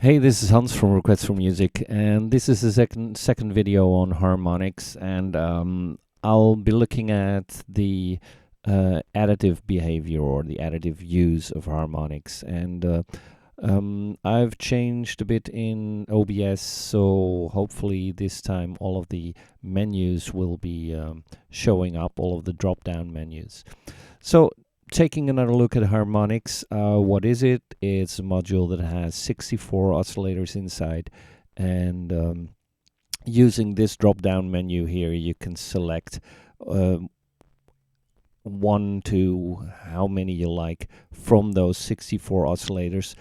Hey, this is Hans from Requests for Music, and this is the second video on harmonics, and I'll be looking at the additive behavior or the additive use of harmonics. And I've changed a bit in OBS, so hopefully this time all of the menus will be showing up, all of the drop-down menus. So taking another look at harmonics, what is it? It's a module that has 64 oscillators inside, and using this drop-down menu here, you can select one to how many you like from those 64 oscillators,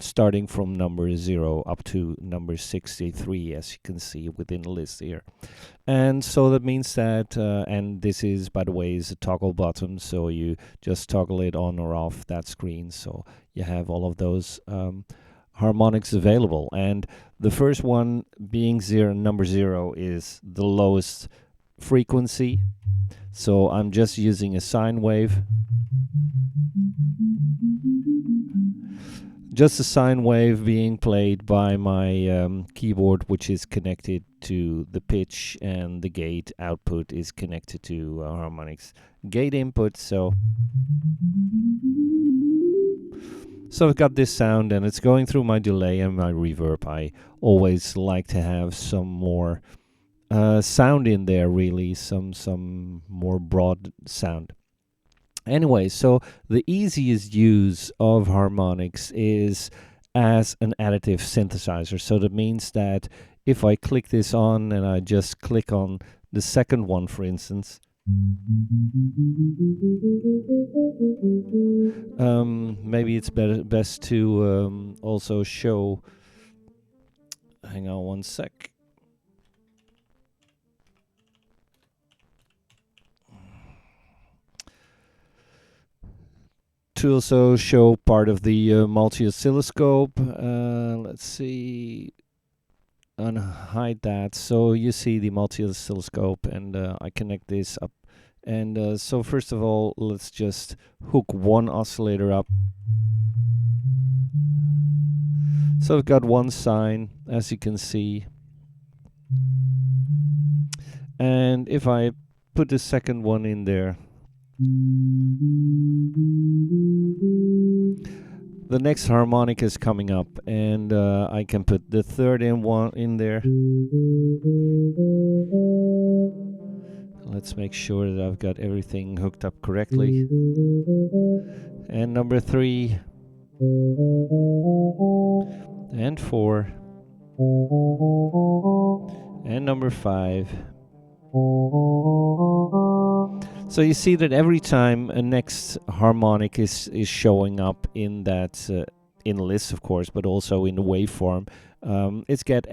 starting from number 0 up to number 63, as you can see within the list here. And so that means that, and this is, by the way, is a toggle button, so you just toggle it on or off that screen, so you have all of those harmonics available. And the first one being number 0 is the lowest frequency. So I'm just using a sine wave. Just a sine wave being played by my keyboard, which is connected to the pitch, and the gate output is connected to harmonics gate input. So I've got this sound, and it's going through my delay and my reverb. I always like to have some more sound in there, really, some more broad sound. Anyway, so the easiest use of harmonics is as an additive synthesizer. So that means that if I click this on and I just click on the second one, for instance, maybe it's best to also show, hang on one sec. To also show part of the multi-oscilloscope. Let's see, unhide that. So you see the multi-oscilloscope, and I connect this up. And so first of all, let's just hook one oscillator up. So I've got one sine, as you can see. And if I put the second one in there, the next harmonic is coming up, and I can put the third one in there. Let's make sure that I've got everything hooked up correctly. And number 3 and 4 and number 5. So you see that every time a next harmonic is showing up in that in list, of course, but also in the waveform, it gets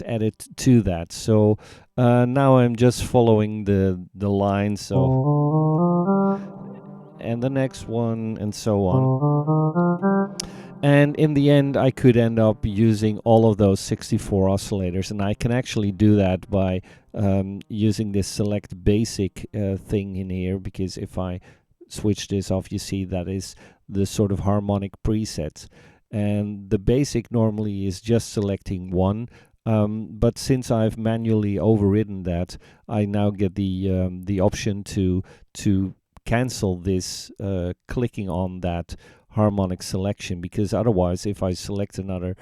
added to that. So now I'm just following the line, so, and the next one, and so on. And in the end, I could end up using all of those 64 oscillators, and I can actually do that by using this select basic thing in here, because if I switch this off, you see that is the sort of harmonic presets. And the basic normally is just selecting one, but since I've manually overridden that, I now get the option to cancel this clicking on that harmonic selection, because otherwise, if I select another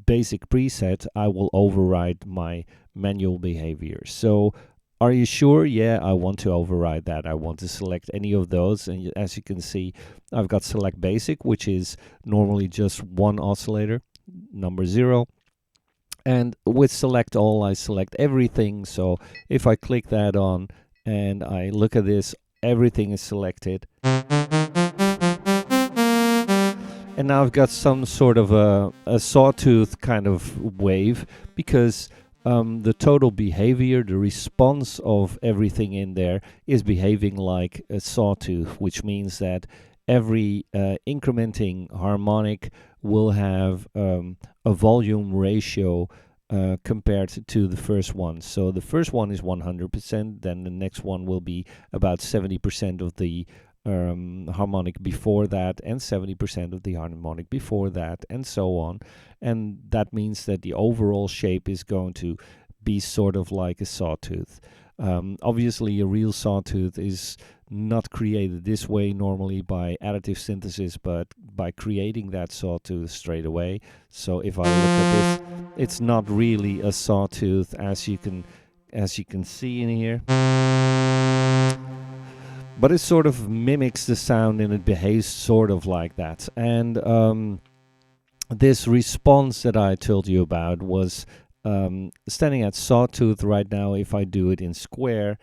basic preset, I will override my manual behavior. So are you sure? Yeah, I want to override that. I want to select any of those, and as you can see, I've got select basic, which is normally just one oscillator, number 0. And with select all, I select everything. So if I click that on and I look at this, everything is selected. And now I've got some sort of a sawtooth kind of wave, because the total behavior, the response of everything in there is behaving like a sawtooth, which means that every incrementing harmonic will have a volume ratio compared to the first one. So the first one is 100%, then the next one will be about 70% of the harmonic before that, and 70% of the harmonic before that, and so on. And that means that the overall shape is going to be sort of like a sawtooth. Obviously, a real sawtooth is not created this way normally by additive synthesis, but by creating that sawtooth straight away. So if I look at this, it's not really a sawtooth as you can see in here. But it sort of mimics the sound and it behaves sort of like that. And this response that I told you about was standing at sawtooth right now. If I do it in square,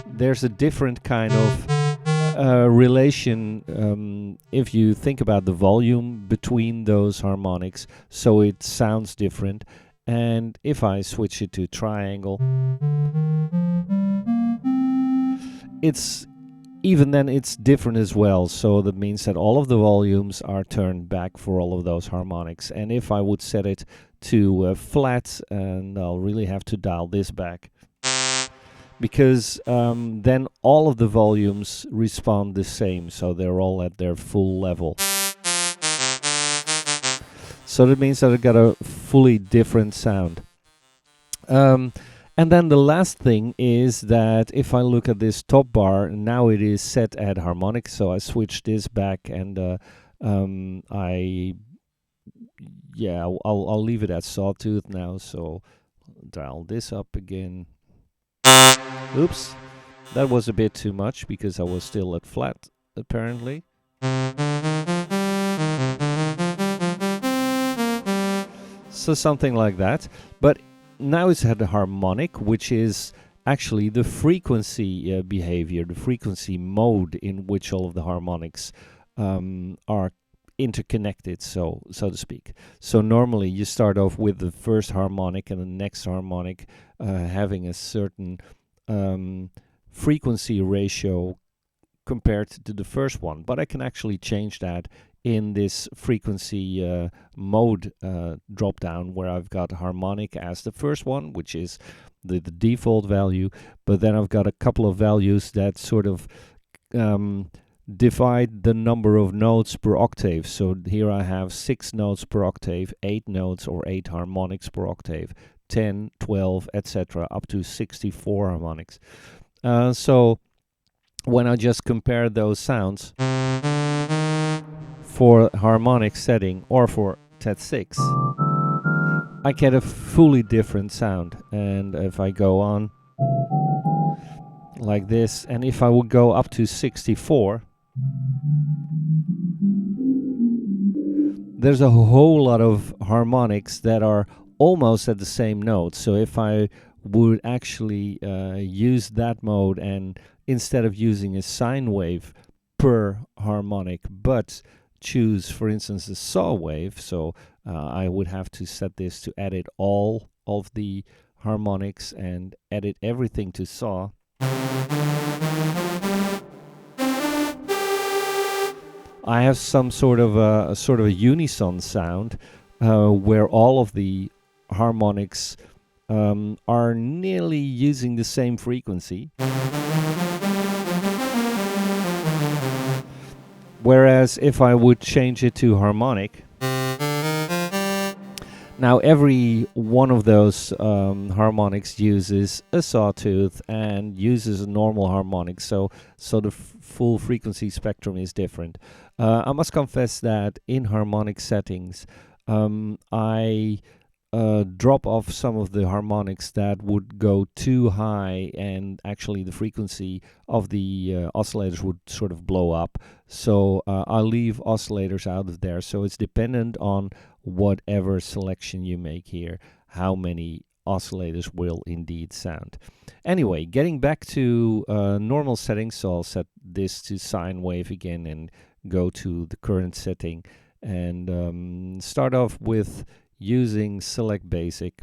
there's a different kind of relation if you think about the volume between those harmonics, so it sounds different. And if I switch it to triangle, it's even then it's different as well. So that means that all of the volumes are turned back for all of those harmonics. And if I would set it to flat, and I'll really have to dial this back, because then all of the volumes respond the same, so they're all at their full level. So that means that I got a fully different sound. And then the last thing is that if I look at this top bar, now it is set at harmonic, so I switch this back, and I'll leave it at sawtooth now, so dial this up again. Oops, that was a bit too much because I was still at flat, apparently. So something like that. But now it's at the harmonic, which is actually the frequency behavior, the frequency mode in which all of the harmonics are interconnected, so to speak. So normally you start off with the first harmonic and the next harmonic having a certain frequency ratio compared to the first one, but I can actually change that in this frequency mode drop down, where I've got harmonic as the first one, which is the default value, but then I've got a couple of values that sort of divide the number of notes per octave. So here I have 6 notes per octave, 8 notes or 8 harmonics per octave, 10, 12, etc., up to 64 harmonics. So when I just compare those sounds for harmonic setting or for TET6, I get a fully different sound. And if I go on like this, and if I would go up to 64, there's a whole lot of harmonics that are almost at the same note. So if I would actually use that mode, and instead of using a sine wave per harmonic, but choose, for instance, a saw wave, so I would have to set this to edit all of the harmonics and edit everything to saw. I have some sort of a unison sound where all of the harmonics are nearly using the same frequency. Whereas if I would change it to harmonic, now every one of those harmonics uses a sawtooth and uses a normal harmonic, so the full frequency spectrum is different. I must confess that in harmonic settings, I drop off some of the harmonics that would go too high, and actually the frequency of the oscillators would sort of blow up. So I'll leave oscillators out of there. So it's dependent on whatever selection you make here, how many oscillators will indeed sound. Anyway, getting back to normal settings, so I'll set this to sine wave again and go to the current setting, and start off with using select basic.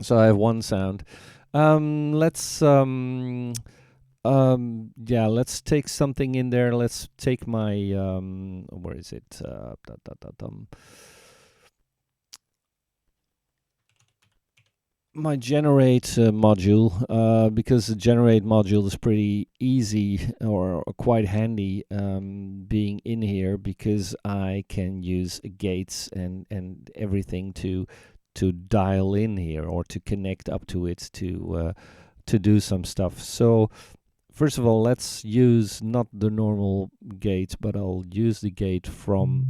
So I have one sound. Let's take something in there. Let's take my where is it? my generate module, because the generate module is pretty easy or quite handy, being in here, because I can use gates and everything to dial in here or to connect up to it to do some stuff. So first of all, let's use not the normal gate, but I'll use the gate from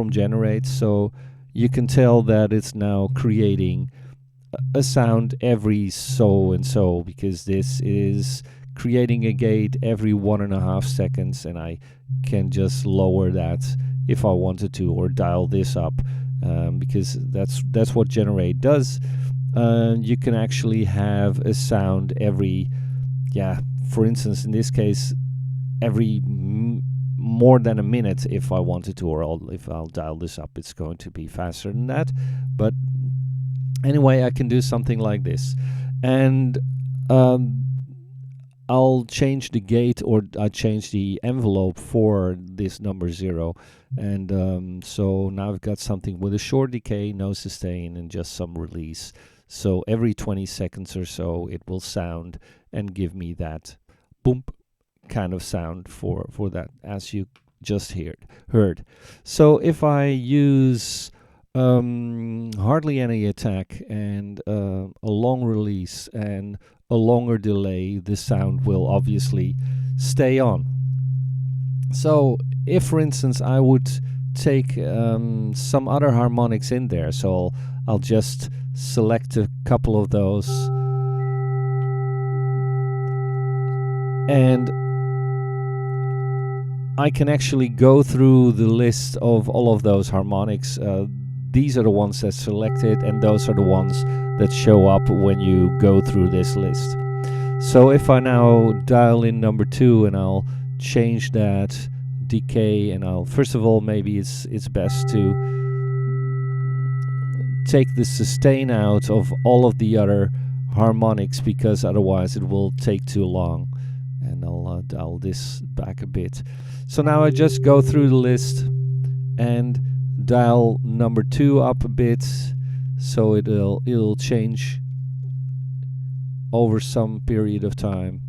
generate. So you can tell that it's now creating a sound every so and so, because this is creating a gate every 1.5 seconds, and I can just lower that if I wanted to, or dial this up, because that's what generate does. You can actually have a sound every, for instance, in this case, every more than a minute if I wanted to, or if I'll dial this up, it's going to be faster than that. But anyway, I can do something like this, and I'll change the gate, or I change the envelope for this number 0, and so now I've got something with a short decay, no sustain, and just some release. So every 20 seconds or so it will sound and give me that boom kind of sound for that, as you just heard. So if I use hardly any attack and a long release and a longer delay, the sound will obviously stay on. So if, for instance, I would take some other harmonics in there, so I'll just select a couple of those, and I can actually go through the list of all of those harmonics. These are the ones that's selected, and those are the ones that show up when you go through this list. So if I now dial in number 2, and I'll change that decay, and I'll, first of all, maybe it's best to take the sustain out of all of the other harmonics, because otherwise it will take too long. And I'll dial this back a bit. So now I just go through the list and dial number 2 up a bit, so it'll change over some period of time.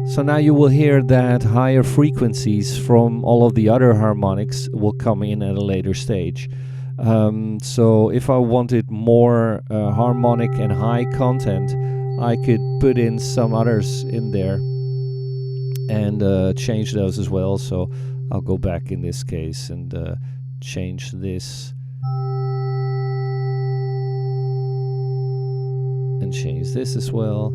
So now you will hear that higher frequencies from all of the other harmonics will come in at a later stage. So if I wanted more harmonic and high content, I could put in some others in there and change those as well. So I'll go back in this case and change this and change this as well.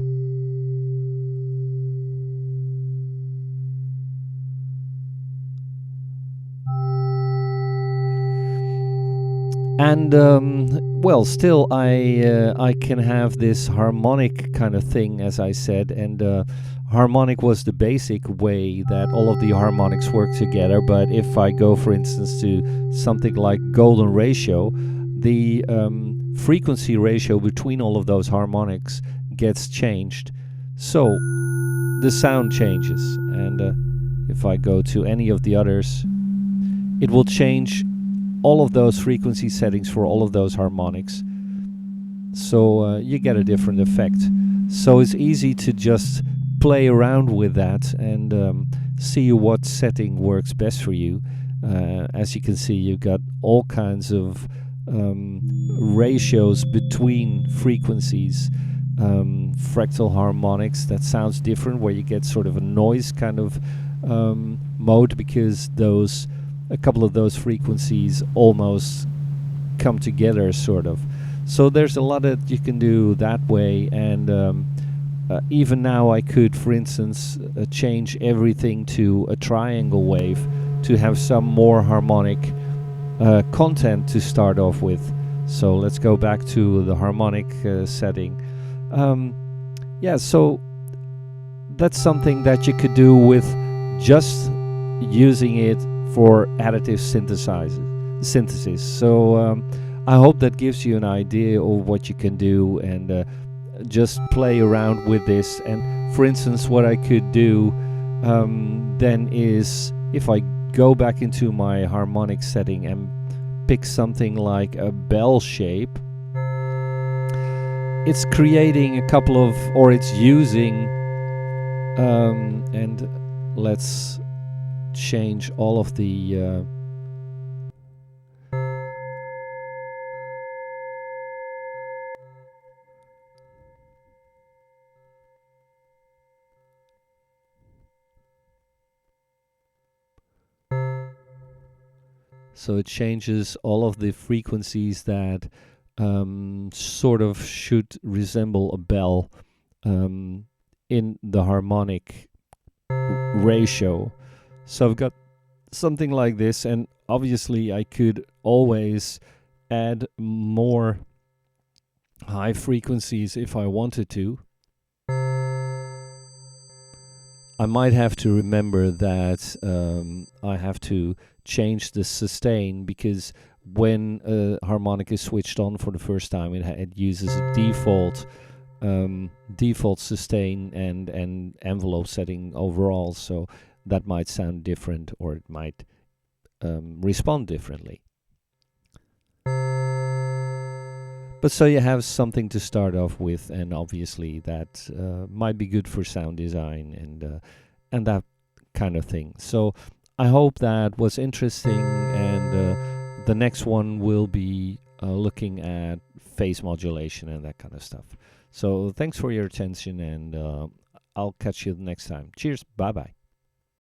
And well, still I can have this harmonic kind of thing, as I said, and harmonic was the basic way that all of the harmonics work together. But if I go, for instance, to something like golden ratio, the frequency ratio between all of those harmonics gets changed, so the sound changes. And if I go to any of the others, it will change all of those frequency settings for all of those harmonics, so you get a different effect. So it's easy to just play around with that and see what setting works best for you. As you can see, you've got all kinds of ratios between frequencies, fractal harmonics that sounds different, where you get sort of a noise kind of mode, because a couple of those frequencies almost come together, sort of. So there's a lot that you can do that way, and even now I could, for instance, change everything to a triangle wave to have some more harmonic content to start off with. So let's go back to the harmonic setting. So that's something that you could do with just using it for additive synthesis. So I hope that gives you an idea of what you can do, and just play around with this. And for instance, what I could do then is, if I go back into my harmonic setting and pick something like a bell shape, it's creating a couple of, or it's using, and let's change all of the so it changes all of the frequencies that sort of should resemble a bell in the harmonic ratio. So I've got something like this, and obviously I could always add more high frequencies if I wanted to. I might have to remember that I have to change the sustain, because when a harmonic is switched on for the first time, it uses a default sustain and envelope setting overall, so that might sound different, or it might respond differently. But so you have something to start off with, and obviously that might be good for sound design and that kind of thing. So I hope that was interesting, and the next one will be looking at phase modulation and that kind of stuff. So thanks for your attention, and I'll catch you the next time. Cheers, bye bye.